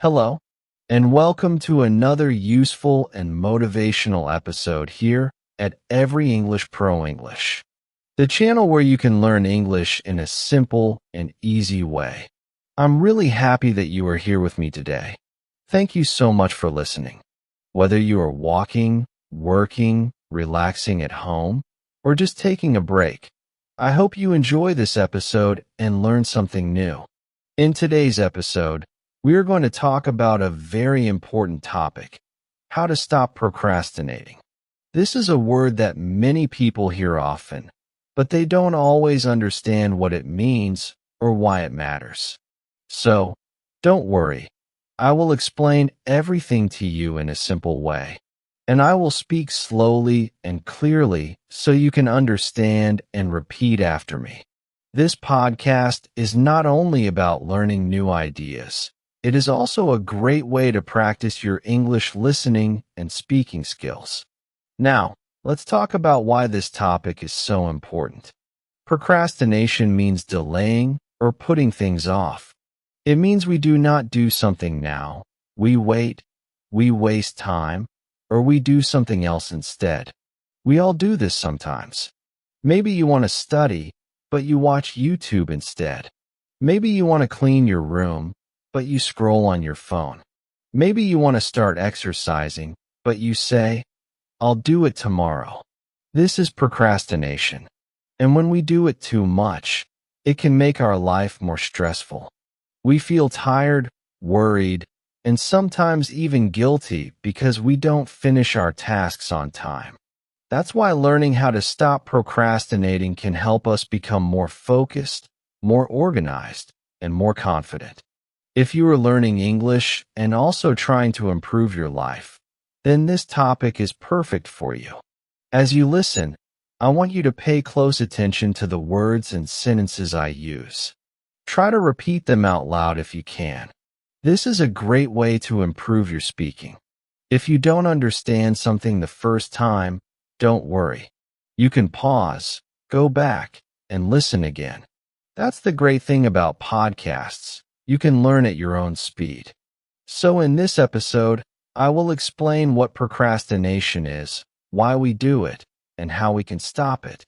Hello, and welcome to another useful and motivational episode here at Every English Pro English, the channel where you can learn English in a simple and easy way. I'm really happy that you are here with me today. Thank you so much for listening. Whether you are walking, working, relaxing at home, or just taking a break, I hope you enjoy this episode and learn something new. In today's episode, we are going to talk about a very important topic: how to stop procrastinating. This is a word that many people hear often, but they don't always understand what it means or why it matters. So, don't worry. I will explain everything to you in a simple way, and I will speak slowly and clearly so you can understand and repeat after me. This podcast is not only about learning new ideas, it is also a great way to practice your English listening and speaking skills. Now, let's talk about why this topic is so important. Procrastination means delaying or putting things off. It means we do not do something now, we wait, we waste time, or we do something else instead. We all do this sometimes. Maybe you want to study, but you watch YouTube instead. Maybe you want to clean your room, but you scroll on your phone. Maybe you want to start exercising, but you say, "I'll do it tomorrow." This is procrastination. And when we do it too much, it can make our life more stressful. We feel tired, worried, and sometimes even guilty because we don't finish our tasks on time. That's why learning how to stop procrastinating can help us become more focused, more organized, and more confident. If you are learning English and also trying to improve your life, then this topic is perfect for you. As you listen, I want you to pay close attention to the words and sentences I use. Try to repeat them out loud if you can. This is a great way to improve your speaking. If you don't understand something the first time, don't worry. You can pause, go back, and listen again. That's the great thing about podcasts. You can learn at your own speed. So in this episode, I will explain what procrastination is, why we do it, and how we can stop it.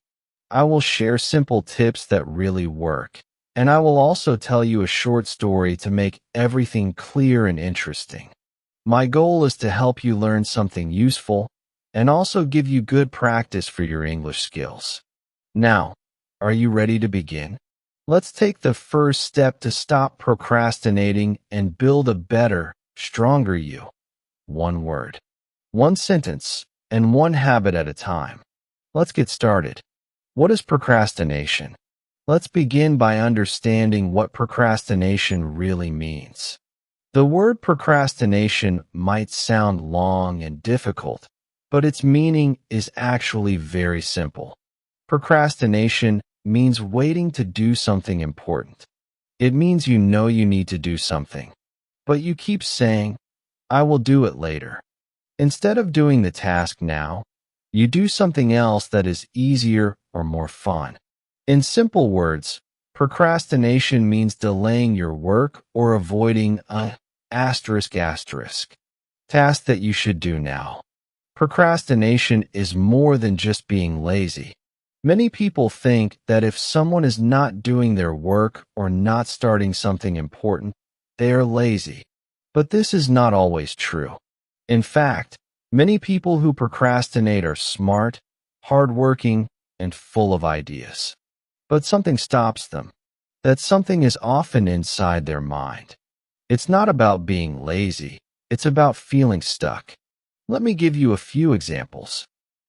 I will share simple tips that really work, and I will also tell you a short story to make everything clear and interesting. My goal is to help you learn something useful and also give you good practice for your English skills. Now, are you ready to begin? Let's take the first step to stop procrastinating and build a better, stronger you. One word, one sentence, and one habit at a time. Let's get started. What is procrastination? Let's begin by understanding what procrastination really means. The word procrastination might sound long and difficult, but its meaning is actually very simple. Procrastination means waiting to do something important. It means you know you need to do something, but you keep saying, "I will do it later." Instead of doing the task now, you do something else that is easier or more fun. In simple words, procrastination means delaying your work or avoiding a task that you should do now. Procrastination is more than just being lazy. Many people think that if someone is not doing their work or not starting something important, they are lazy. But this is not always true. In fact, many people who procrastinate are smart, hardworking, and full of ideas. But something stops them. That something is often inside their mind. It's not about being lazy. It's about feeling stuck. Let me give you a few examples.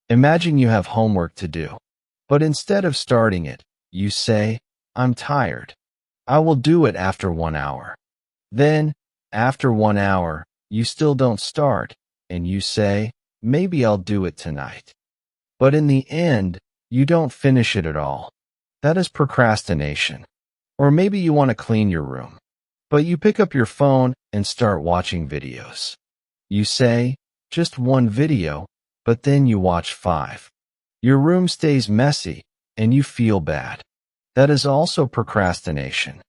Imagine you have homework to do. But instead of starting it, you say, "I'm tired. I will do it after 1 hour." Then, after 1 hour, you still don't start, and you say, "Maybe I'll do it tonight." But in the end, you don't finish it at all. That is procrastination. Or maybe you want to clean your room, but you pick up your phone and start watching videos. You say, "Just one video," but then you watch 5. Your room stays messy, and you feel bad. That is also procrastination.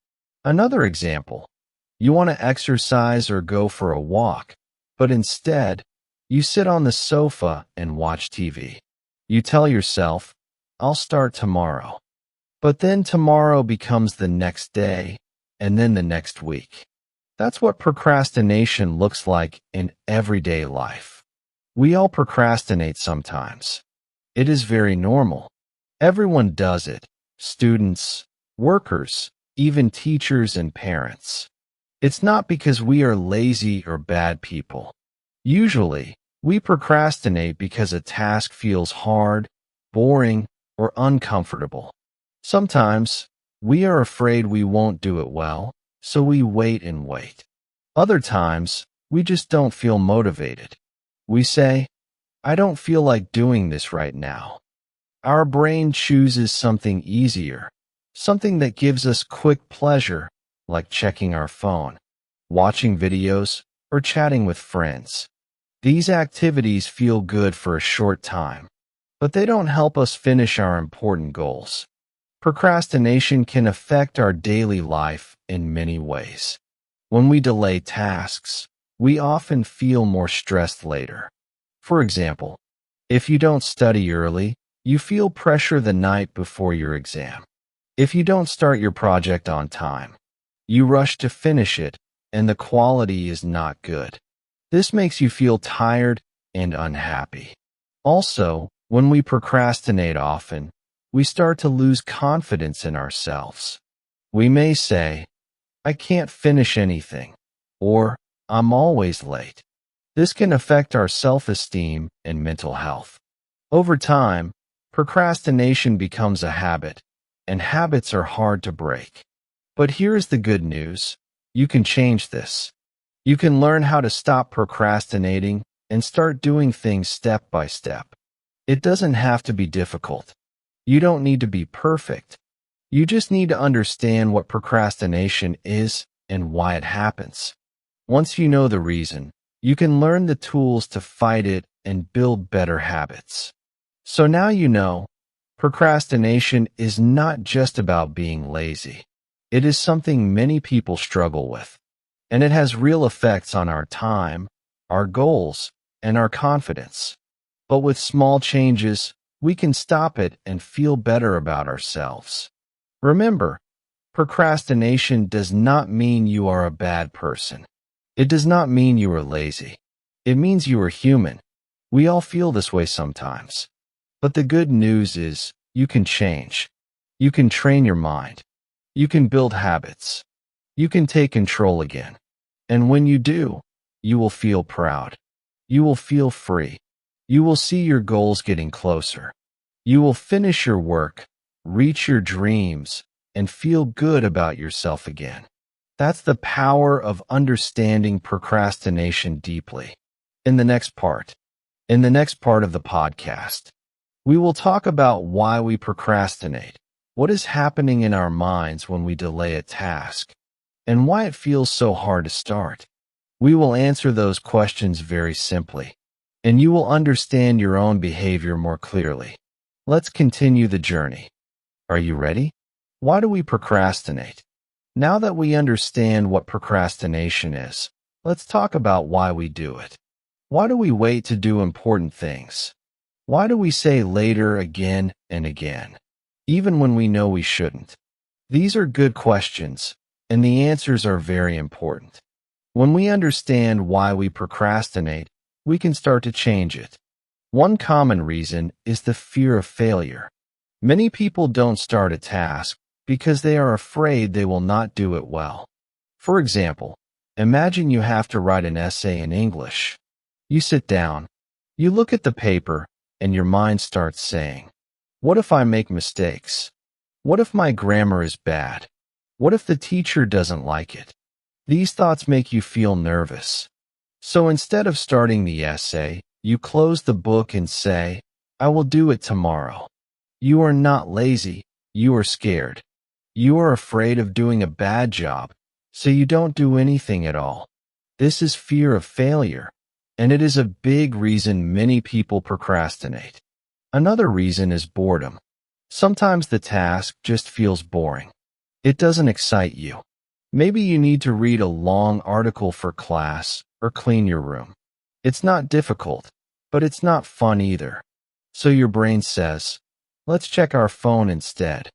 Another example. You want to exercise or go for a walk, but instead, you sit on the sofa and watch TV. You tell yourself, I'll start tomorrow. But then tomorrow becomes the next day, and then the next week. That's what procrastination looks like in everyday life. We all procrastinate sometimes. It is very normal. Everyone does it. Students, workers, even teachers and parents. It's not because we are lazy or bad people. Usually, we procrastinate because a task feels hard, boring, or uncomfortable. Sometimes, we are afraid we won't do it well, so we wait and wait. Other times, we just don't feel motivated. We say, I don't feel like doing this right now. Our brain chooses something easier, something that gives us quick pleasure, like checking our phone, watching videos, or chatting with friends. These activities feel good for a short time, but they don't help us finish our important goals. Procrastination can affect our daily life in many ways. When we delay tasks, we often feel more stressed later. For example, if you don't study early, you feel pressure the night before your exam. If you don't start your project on time, you rush to finish it, and the quality is not good. This makes you feel tired and unhappy. Also, when we procrastinate often, we start to lose confidence in ourselves. We may say, I can't finish anything, or I'm always late. This can affect our self-esteem and mental health. Over time, procrastination becomes a habit, and habits are hard to break. But here's the good news. You can change this. You can learn how to stop procrastinating and start doing things step by step. It doesn't have to be difficult. You don't need to be perfect. You just need to understand what procrastination is and why it happens. Once you know the reason, you can learn the tools to fight it and build better habits. So now you know, procrastination is not just about being lazy. It is something many people struggle with, and it has real effects on our time, our goals, and our confidence. But with small changes, we can stop it and feel better about ourselves. Remember, procrastination does not mean you are a bad person. It does not mean you are lazy. It means you are human. We all feel this way sometimes. But the good news is, you can change. You can train your mind. You can build habits. You can take control again. And when you do, you will feel proud. You will feel free. You will see your goals getting closer. You will finish your work, reach your dreams, and feel good about yourself again. That's the power of understanding procrastination deeply. In the next part of the podcast, we will talk about why we procrastinate, what is happening in our minds when we delay a task, and why it feels so hard to start. We will answer those questions very simply, and you will understand your own behavior more clearly. Let's continue the journey. Are you ready? Why do we procrastinate? Now that we understand what procrastination is, let's talk about why we do it. Why do we wait to do important things? Why do we say later again and again, even when we know we shouldn't? These are good questions, and the answers are very important. When we understand why we procrastinate, we can start to change it. One common reason is the fear of failure. Many people don't start a task because they are afraid they will not do it well. For example, imagine you have to write an essay in English. You sit down, you look at the paper, and your mind starts saying, what if I make mistakes? What if my grammar is bad? What if the teacher doesn't like it? These thoughts make you feel nervous. So instead of starting the essay, you close the book and say, I will do it tomorrow. You are not lazy, you are scared. You are afraid of doing a bad job, so you don't do anything at all. This is fear of failure, and it is a big reason many people procrastinate. Another reason is boredom. Sometimes the task just feels boring. It doesn't excite you. Maybe you need to read a long article for class or clean your room. It's not difficult, but it's not fun either. So your brain says, let's check our phone instead.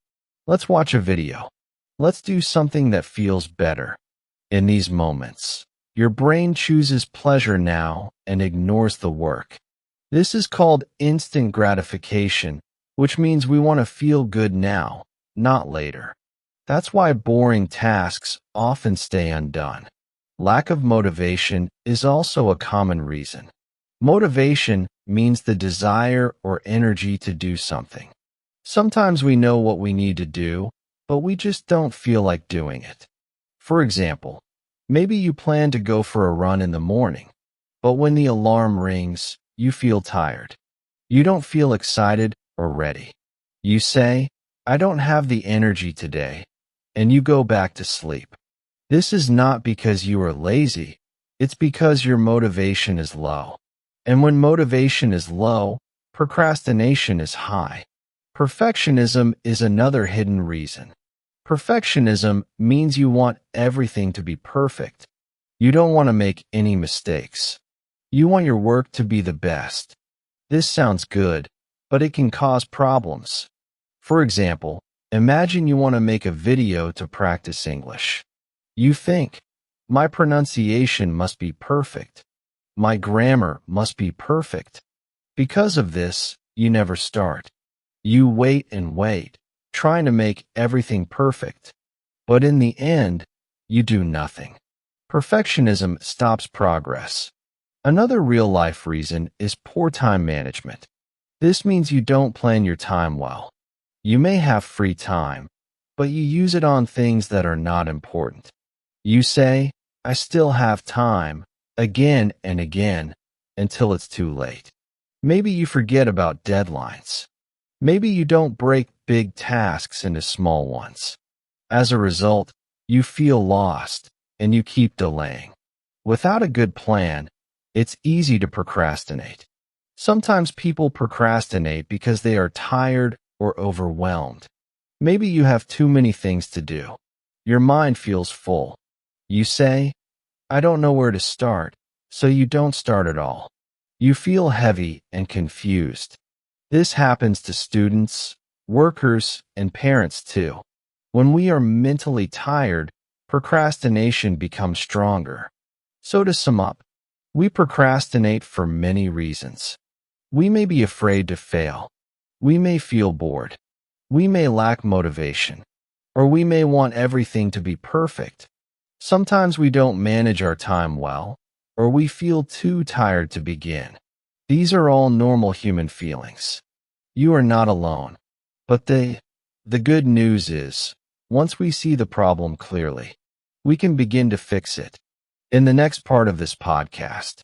Let's watch a video. Let's do something that feels better. In these moments, your brain chooses pleasure now and ignores the work. This is called instant gratification, which means we want to feel good now, not later. That's why boring tasks often stay undone. Lack of motivation is also a common reason. Motivation means the desire or energy to do something. Sometimes we know what we need to do, but we just don't feel like doing it. For example, maybe you plan to go for a run in the morning, but when the alarm rings, you feel tired. You don't feel excited or ready. You say, I don't have the energy today, and you go back to sleep. This is not because you are lazy, it's because your motivation is low. And when motivation is low, procrastination is high. Perfectionism is another hidden reason. Perfectionism means you want everything to be perfect. You don't want to make any mistakes. You want your work to be the best. This sounds good, but it can cause problems. For example, imagine you want to make a video to practice English. You think, my pronunciation must be perfect. My grammar must be perfect. Because of this, you never start. You wait and wait, trying to make everything perfect. But in the end, you do nothing. Perfectionism stops progress. Another real-life reason is poor time management. This means you don't plan your time well. You may have free time, but you use it on things that are not important. You say, I still have time, again and again, until it's too late. Maybe you forget about deadlines. Maybe you don't break big tasks into small ones. As a result, you feel lost, and you keep delaying. Without a good plan, it's easy to procrastinate. Sometimes people procrastinate because they are tired or overwhelmed. Maybe you have too many things to do. Your mind feels full. You say, I don't know where to start, so you don't start at all. You feel heavy and confused. This happens to students, workers, and parents too. When we are mentally tired, procrastination becomes stronger. So to sum up, we procrastinate for many reasons. We may be afraid to fail. We may feel bored. We may lack motivation. Or we may want everything to be perfect. Sometimes we don't manage our time well, or we feel too tired to begin. These are all normal human feelings. You are not alone. But the good news is, once we see the problem clearly, we can begin to fix it. In the next part of this podcast,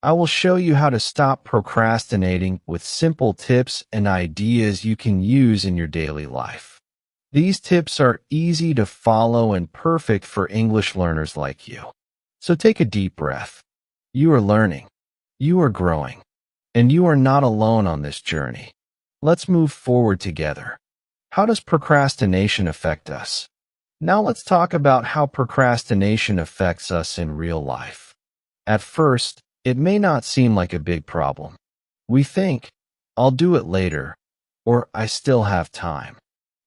I will show you how to stop procrastinating with simple tips and ideas you can use in your daily life. These tips are easy to follow and perfect for English learners like you. So take a deep breath. You are learning. You are growing. And you are not alone on this journey. Let's move forward together. How does procrastination affect us? Now let's talk about how procrastination affects us in real life. At first, it may not seem like a big problem. We think, I'll do it later, or I still have time.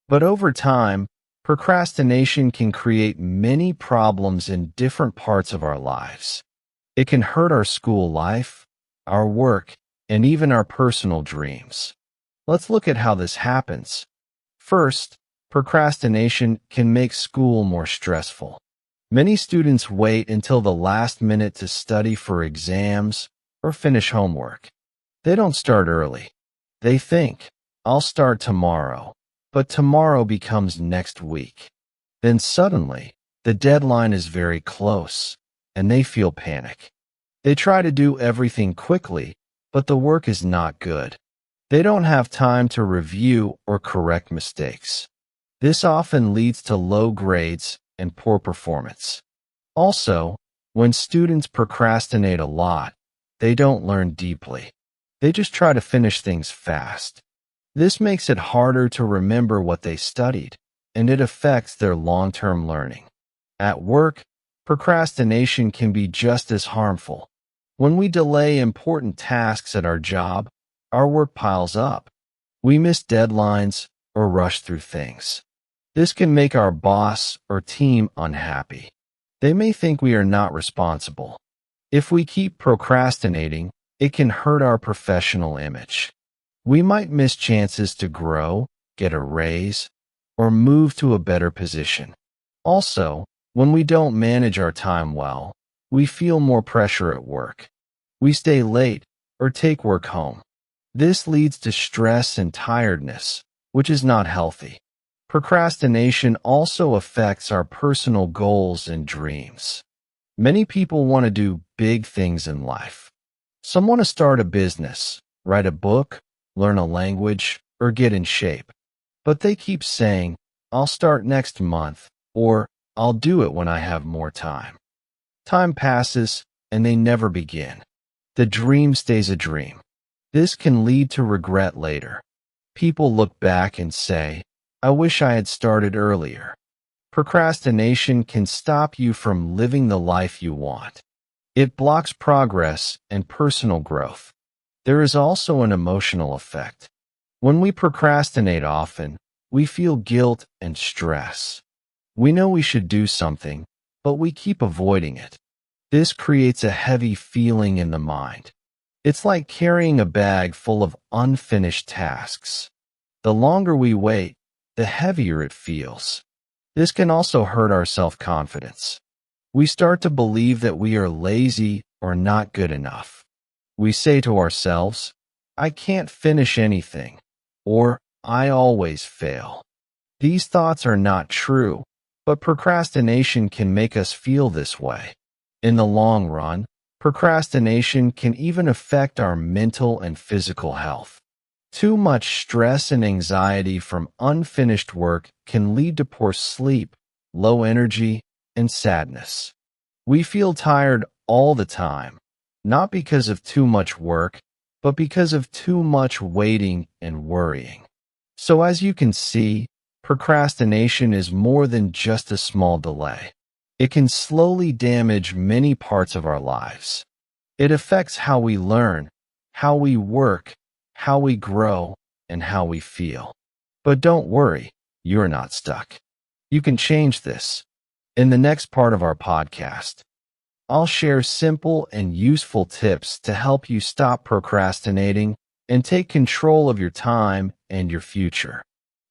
But over time, procrastination can create many problems in different parts of our lives. It can hurt our school life, our work, and even our personal dreams. Let's look at how this happens. First, procrastination can make school more stressful. Many students wait until the last minute to study for exams or finish homework. They don't start early. They think, I'll start tomorrow. But tomorrow becomes next week. Then suddenly, the deadline is very close, and they feel panic. They try to do everything quickly, but the work is not good. They don't have time to review or correct mistakes. This often leads to low grades and poor performance. Also, when students procrastinate a lot, they don't learn deeply. They just try to finish things fast. This makes it harder to remember what they studied, and it affects their long-term learning. At work, procrastination can be just as harmful. When we delay important tasks at our job, our work piles up. We miss deadlines or rush through things. This can make our boss or team unhappy. They may think we are not responsible. If we keep procrastinating, it can hurt our professional image. We might miss chances to grow, get a raise, or move to a better position. Also, when we don't manage our time well, we feel more pressure at work. We stay late or take work home. This leads to stress and tiredness, which is not healthy. Procrastination also affects our personal goals and dreams. Many people want to do big things in life. Some want to start a business, write a book, learn a language, or get in shape. But they keep saying, "I'll start next month," or "I'll do it when I have more time." Time passes, and they never begin. The dream stays a dream. This can lead to regret later. People look back and say, "I wish I had started earlier." Procrastination can stop you from living the life you want. It blocks progress and personal growth. There is also an emotional effect. When we procrastinate often, we feel guilt and stress. We know we should do something, but we keep avoiding it. This creates a heavy feeling in the mind. It's like carrying a bag full of unfinished tasks. The longer we wait, the heavier it feels. This can also hurt our self-confidence. We start to believe that we are lazy or not good enough. We say to ourselves, "I can't finish anything," or "I always fail." These thoughts are not true, but procrastination can make us feel this way. In the long run, procrastination can even affect our mental and physical health. Too much stress and anxiety from unfinished work can lead to poor sleep, low energy, and sadness. We feel tired all the time, not because of too much work, but because of too much waiting and worrying. So as you can see, procrastination is more than just a small delay. It can slowly damage many parts of our lives. It affects how we learn, how we work, how we grow, and how we feel. But don't worry, you're not stuck. You can change this. In the next part of our podcast, I'll share simple and useful tips to help you stop procrastinating and take control of your time and your future.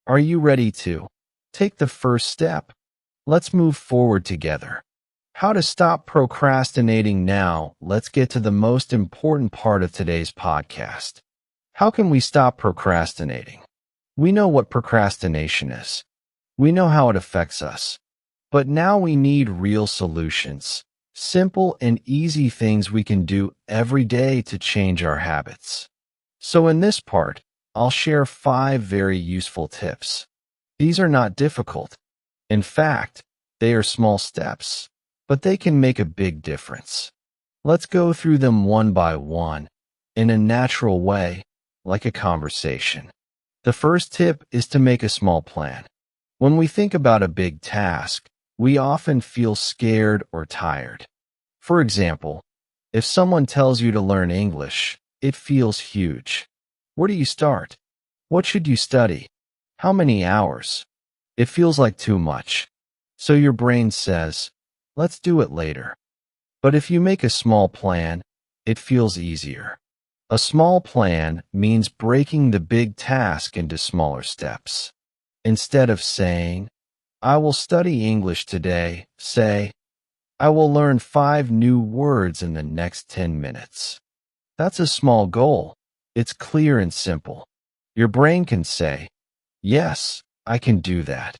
Are you ready to take the first step? Let's move forward together. How to stop procrastinating now. Let's get to the most important part of today's podcast. How can we stop procrastinating? We know what procrastination is. We know how it affects us. But now we need real solutions. Simple and easy things we can do every day to change our habits. So in this part, I'll share 5 very useful tips. These are not difficult. In fact, they are small steps, but they can make a big difference. Let's go through them one by one, in a natural way, like a conversation. The first tip is to make a small plan. When we think about a big task, we often feel scared or tired. For example, if someone tells you to learn English, it feels huge. Where do you start? What should you study? How many hours? It feels like too much. So your brain says, "Let's do it later." But if you make a small plan, it feels easier. A small plan means breaking the big task into smaller steps. Instead of saying, "I will study English today," say, "I will learn 5 new words in the next 10 minutes. That's a small goal. It's clear and simple. Your brain can say, "Yes, I can do that."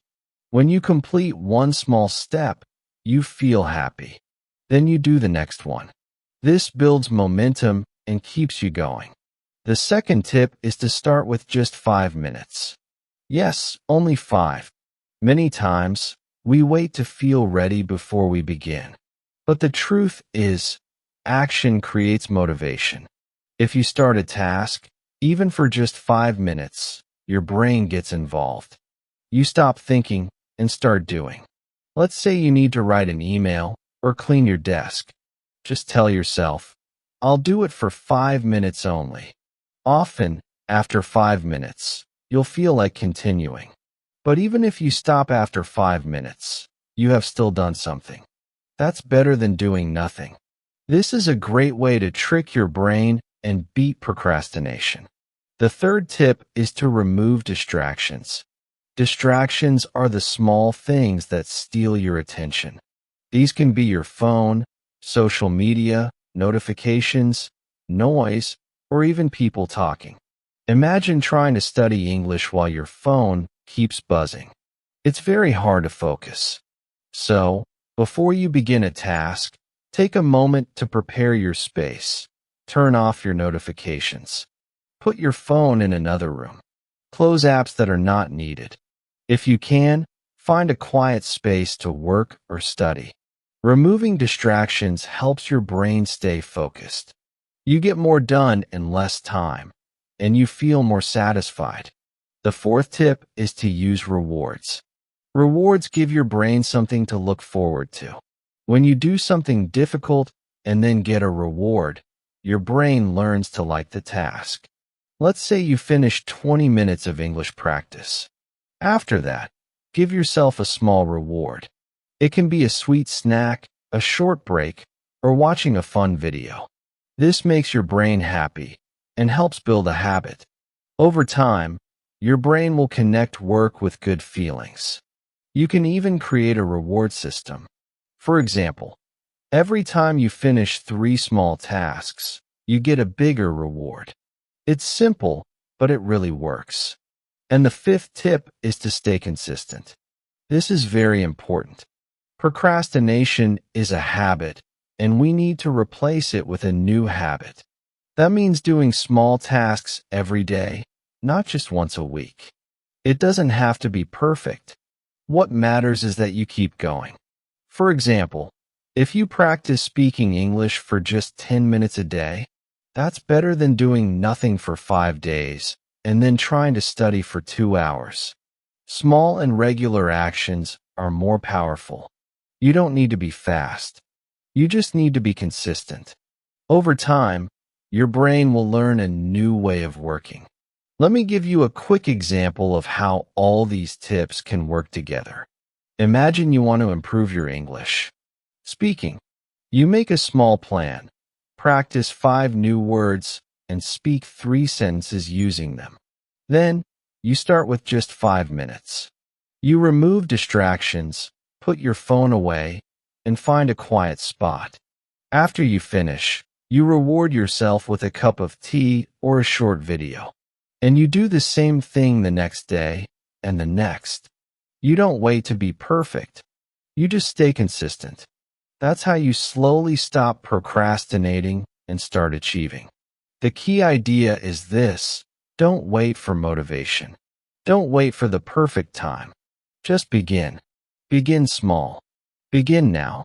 When you complete one small step, you feel happy. Then you do the next one. This builds momentum and keeps you going. The second tip is to start with just 5 minutes. Yes, only 5. Many times, we wait to feel ready before we begin. But the truth is, action creates motivation. If you start a task, even for just 5 minutes, your brain gets involved. You stop thinking and start doing. Let's say you need to write an email or clean your desk. Just tell yourself, I'll do it for 5 minutes only. Often, after 5 minutes, you'll feel like continuing. But even if you stop after 5 minutes, you have still done something. That's better than doing nothing. This is a great way to trick your brain and beat procrastination. The third tip is to remove distractions. Distractions are the small things that steal your attention. These can be your phone, social media, notifications, noise, or even people talking. Imagine trying to study English while your phone keeps buzzing. It's very hard to focus. So, before you begin a task, take a moment to prepare your space. Turn off your notifications. Put your phone in another room. Close apps that are not needed. If you can, find a quiet space to work or study. Removing distractions helps your brain stay focused. You get more done in less time, and you feel more satisfied. The fourth tip is to use rewards. Rewards give your brain something to look forward to. When you do something difficult and then get a reward, your brain learns to like the task. Let's say you finish 20 minutes of English practice. After that, give yourself a small reward. It can be a sweet snack, a short break, or watching a fun video. This makes your brain happy and helps build a habit. Over time, your brain will connect work with good feelings. You can even create a reward system. For example, every time you finish 3 small tasks, you get a bigger reward. It's simple, but it really works. And the fifth tip is to stay consistent. This is very important. Procrastination is a habit, and we need to replace it with a new habit. That means doing small tasks every day, not just once a week. It doesn't have to be perfect. What matters is that you keep going. For example, if you practice speaking English for just 10 minutes a day, that's better than doing nothing for 5 days and then trying to study for 2 hours. Small and regular actions are more powerful. You don't need to be fast. You just need to be consistent. Over time, your brain will learn a new way of working. Let me give you a quick example of how all these tips can work together. Imagine you want to improve your English. Speaking. You make a small plan. Practice 5 new words and speak 3 sentences using them. Then, you start with just 5 minutes. You remove distractions, put your phone away, and find a quiet spot. After you finish, you reward yourself with a cup of tea or a short video. And you do the same thing the next day and the next. You don't wait to be perfect. You just stay consistent. That's how you slowly stop procrastinating and start achieving. The key idea is this: don't wait for motivation. Don't wait for the perfect time. Just begin. Begin small. Begin now.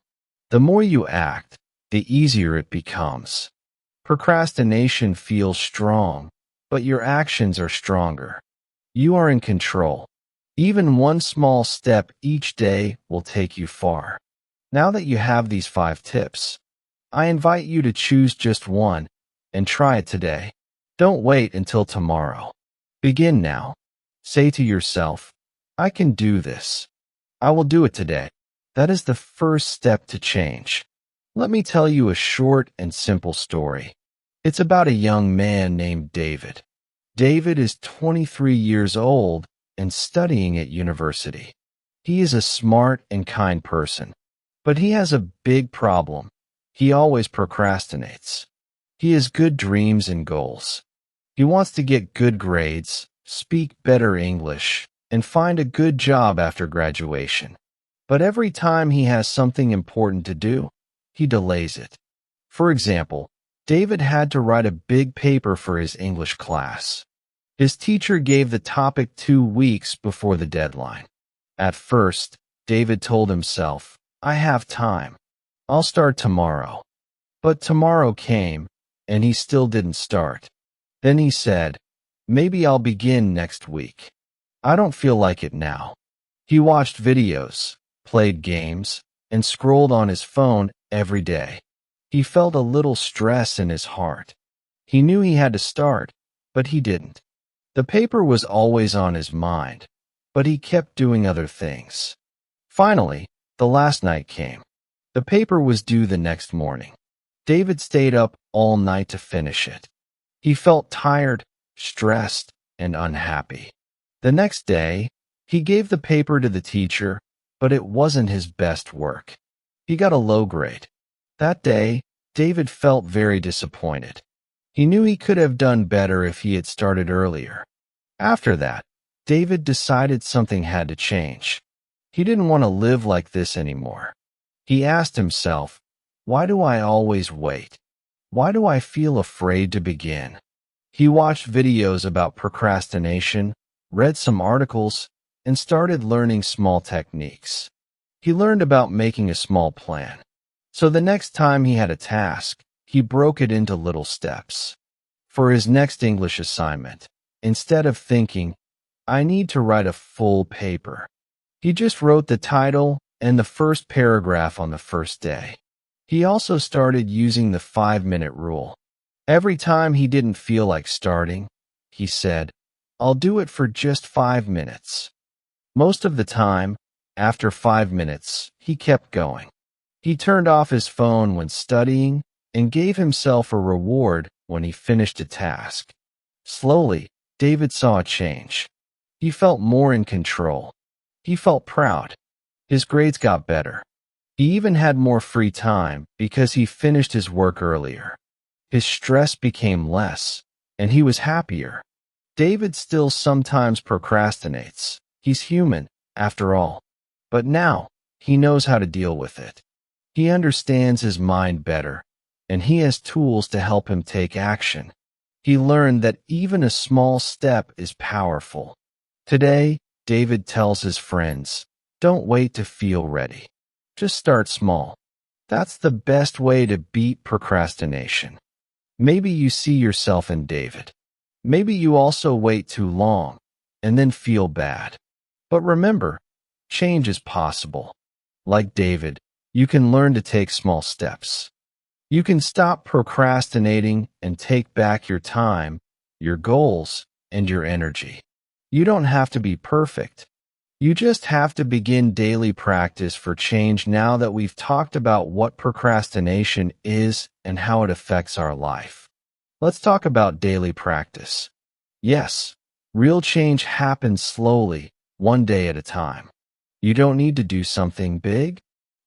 The more you act, the easier it becomes. Procrastination feels strong, but your actions are stronger. You are in control. Even one small step each day will take you far. Now that you have these 5 tips, I invite you to choose just one and try it today. Don't wait until tomorrow. Begin now. Say to yourself, I can do this. I will do it today. That is the first step to change. Let me tell you a short and simple story. It's about a young man named David. David is 23 years old and studying at university. He is a smart and kind person, but he has a big problem. He always procrastinates. He has good dreams and goals. He wants to get good grades, speak better English, and find a good job after graduation. But every time he has something important to do, he delays it. For example, David had to write a big paper for his English class. His teacher gave the topic 2 weeks before the deadline. At first, David told himself, I have time. I'll start tomorrow. But tomorrow came, and he still didn't start. Then he said, maybe I'll begin next week. I don't feel like it now. He watched videos, played games, and scrolled on his phone every day. He felt a little stress in his heart. He knew he had to start, but he didn't. The paper was always on his mind, but he kept doing other things. Finally, the last night came. The paper was due the next morning. David stayed up all night to finish it. He felt tired, stressed, and unhappy. The next day, he gave the paper to the teacher, but it wasn't his best work. He got a low grade. That day, David felt very disappointed. He knew he could have done better if he had started earlier. After that, David decided something had to change. He didn't want to live like this anymore. He asked himself, why do I always wait? Why do I feel afraid to begin? He watched videos about procrastination, read some articles, and started learning small techniques. He learned about making a small plan. So the next time he had a task, he broke it into little steps. For his next English assignment, instead of thinking, I need to write a full paper, he just wrote the title and the first paragraph on the first day. He also started using the 5-minute rule. Every time he didn't feel like starting, he said, I'll do it for just 5 minutes. Most of the time, after 5 minutes, he kept going. He turned off his phone when studying and gave himself a reward when he finished a task. Slowly, David saw a change. He felt more in control. He felt proud. His grades got better. He even had more free time because he finished his work earlier. His stress became less, and he was happier. David still sometimes procrastinates. He's human, after all. But now, he knows how to deal with it. He understands his mind better, and he has tools to help him take action. He learned that even a small step is powerful. Today, David tells his friends, don't wait to feel ready. Just start small. That's the best way to beat procrastination. Maybe you see yourself in David. Maybe you also wait too long and then feel bad. But remember, change is possible. Like David, you can learn to take small steps. You can stop procrastinating and take back your time, your goals, and your energy. You don't have to be perfect. You just have to begin daily practice for change. Now that we've talked about what procrastination is and how it affects our life, let's talk about daily practice. Yes, real change happens slowly, one day at a time. You don't need to do something big.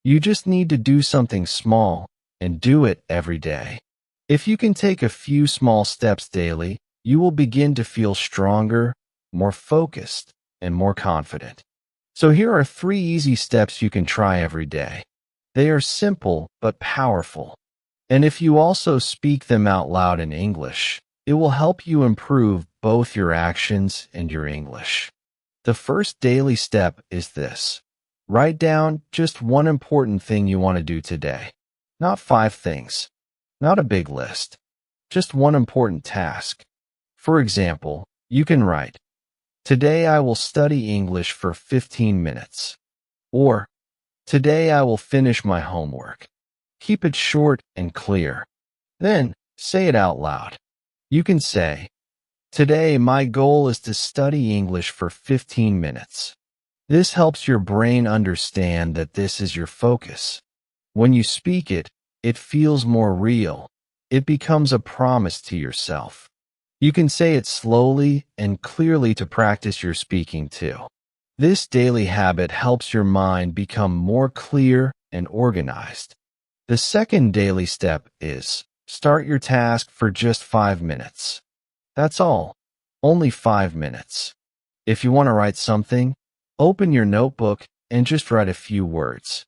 You just need to do something small and do it every day. If you can take a few small steps daily, you will begin to feel stronger, more focused, and more confident. So here are 3 easy steps you can try every day. They are simple but powerful. And if you also speak them out loud in English, it will help you improve both your actions and your English. The first daily step is this. Write down just one important thing you want to do today. Not 5 things. Not a big list. Just one important task. For example, you can write, today I will study English for 15 minutes. Or, today I will finish my homework. Keep it short and clear. Then, say it out loud. You can say, today my goal is to study English for 15 minutes. This helps your brain understand that this is your focus. When you speak it, it feels more real. It becomes a promise to yourself. You can say it slowly and clearly to practice your speaking too. This daily habit helps your mind become more clear and organized. The second daily step is start your task for just 5 minutes. That's all. Only 5 minutes. If you want to write something, open your notebook and just write a few words.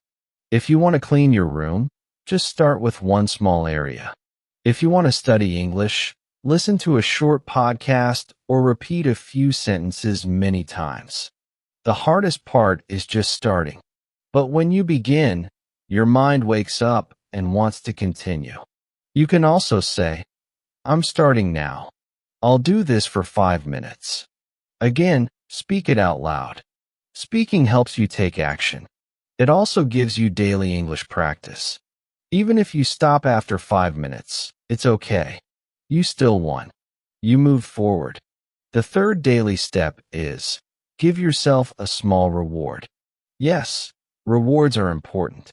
If you want to clean your room, just start with one small area. If you want to study English, listen to a short podcast or repeat a few sentences many times. The hardest part is just starting. But when you begin, your mind wakes up and wants to continue. You can also say, I'm starting now. I'll do this for 5 minutes. Again, speak it out loud. Speaking helps you take action. It also gives you daily English practice. Even if you stop after 5 minutes, it's okay. You still won. You moved forward. The third daily step is give yourself a small reward. Yes, rewards are important.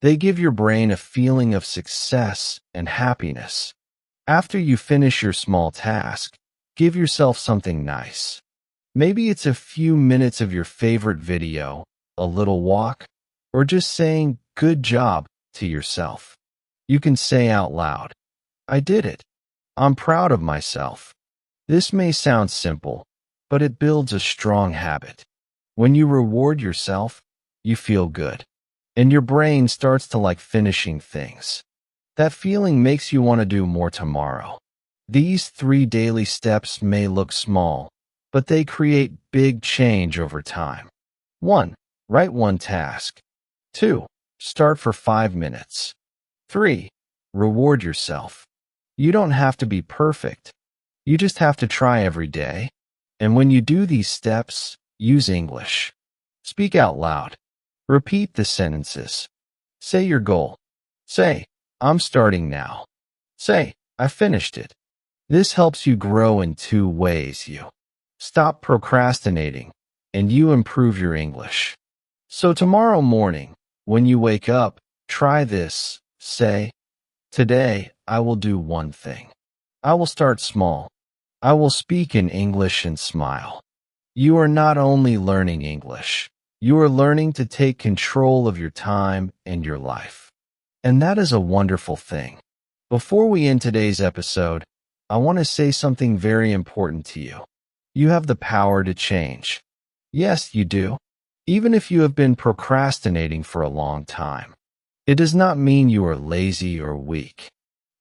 They give your brain a feeling of success and happiness. After you finish your small task, give yourself something nice. Maybe it's a few minutes of your favorite video, a little walk, or just saying good job to yourself. You can say out loud, I did it. I'm proud of myself. This may sound simple, but it builds a strong habit. When you reward yourself, you feel good, and your brain starts to like finishing things. That feeling makes you want to do more tomorrow. These 3 daily steps may look small, but they create big change over time. 1. Write one task. 2. Start for 5 minutes. 3. Reward yourself. You don't have to be perfect. You just have to try every day. And when you do these steps, use English. Speak out loud. Repeat the sentences. Say your goal. Say, I'm starting now. Say, I finished it. This helps you grow in 2 ways. You stop procrastinating, and you improve your English. So tomorrow morning, when you wake up, try this. Say, today I will do one thing. I will start small. I will speak in English and smile. You are not only learning English, you are learning to take control of your time and your life. And that is a wonderful thing. Before we end today's episode, I want to say something very important to you. You have the power to change. Yes, you do. Even if you have been procrastinating for a long time. It does not mean you are lazy or weak.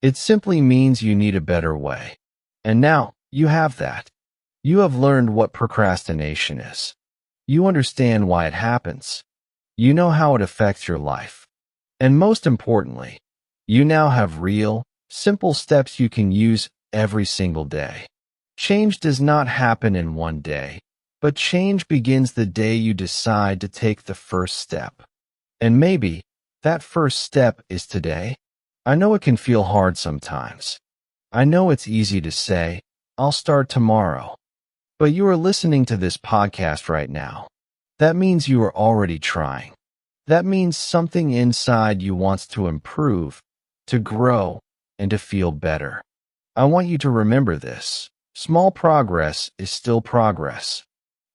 It simply means you need a better way. And now, you have that. You have learned what procrastination is. You understand why it happens. You know how it affects your life. And most importantly, you now have real, simple steps you can use every single day. Change does not happen in one day, but change begins the day you decide to take the first step. And maybe that first step is today. I know it can feel hard sometimes. I know it's easy to say, I'll start tomorrow. But you are listening to this podcast right now. That means you are already trying. That means something inside you wants to improve, to grow, and to feel better. I want you to remember this. Small progress is still progress.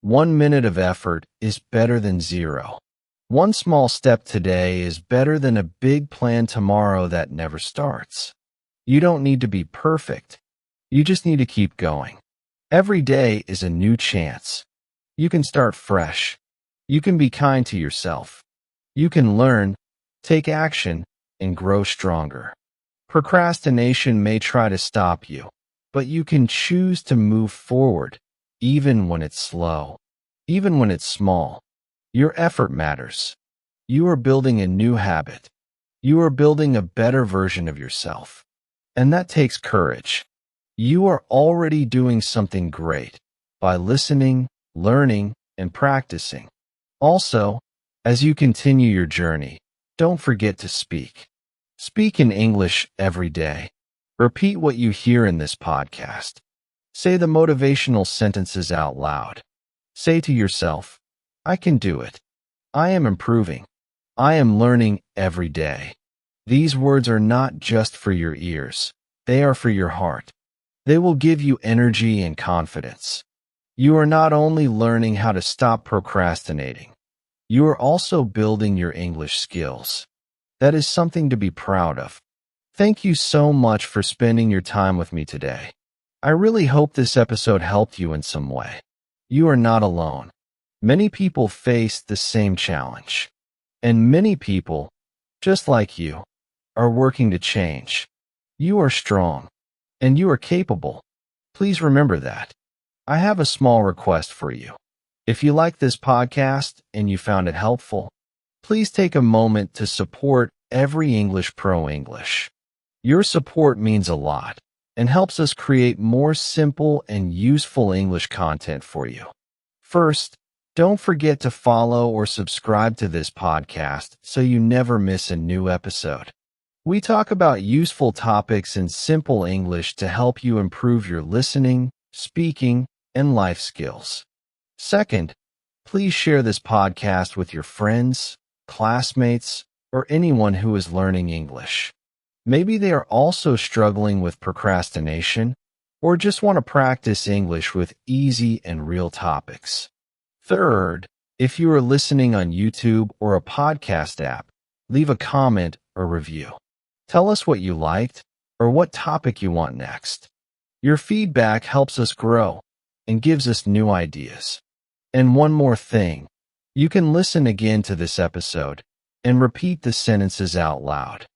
1 minute of effort is better than 0. One small step today is better than a big plan tomorrow that never starts. You don't need to be perfect. You just need to keep going. Every day is a new chance. You can start fresh. You can be kind to yourself. You can learn, take action, and grow stronger. Procrastination may try to stop you, but you can choose to move forward, even when it's slow, even when it's small. Your effort matters. You are building a new habit. You are building a better version of yourself. And that takes courage. You are already doing something great by listening, learning, and practicing. Also, as you continue your journey, don't forget to speak. Speak in English every day. Repeat what you hear in this podcast. Say the motivational sentences out loud. Say to yourself, I can do it. I am improving. I am learning every day. These words are not just for your ears. They are for your heart. They will give you energy and confidence. You are not only learning how to stop procrastinating, you are also building your English skills. That is something to be proud of. Thank you so much for spending your time with me today. I really hope this episode helped you in some way. You are not alone. Many people face the same challenge. And many people, just like you, are working to change. You are strong. And you are capable. Please remember that. I have a small request for you. If you like this podcast and you found it helpful, please take a moment to support Every English Pro English. Your support means a lot and helps us create more simple and useful English content for you. First, Don't forget to follow or subscribe to this podcast so you never miss a new episode. We talk about useful topics in simple English to help you improve your listening, speaking, and life skills. Second, please share this podcast with your friends, classmates, or anyone who is learning English. Maybe they are also struggling with procrastination or just want to practice English with easy and real topics. Third, if you are listening on YouTube or a podcast app, leave a comment or review. Tell us what you liked or what topic you want next. Your feedback helps us grow and gives us new ideas. And one more thing, you can listen again to this episode and repeat the sentences out loud.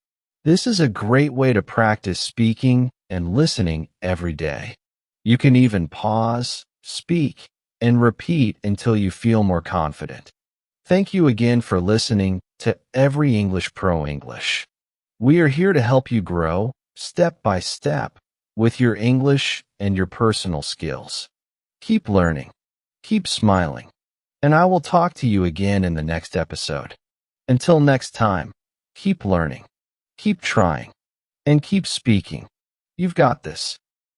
This is a great way to practice speaking and listening every day. You can even pause, speak, and repeat until you feel more confident. Thank you again for listening to Every English Pro English. We are here to help you grow, step by step, with your English and your personal skills. Keep learning, keep smiling, and I will talk to you again in the next episode. Until next time, keep learning, keep trying, and keep speaking. You've got this.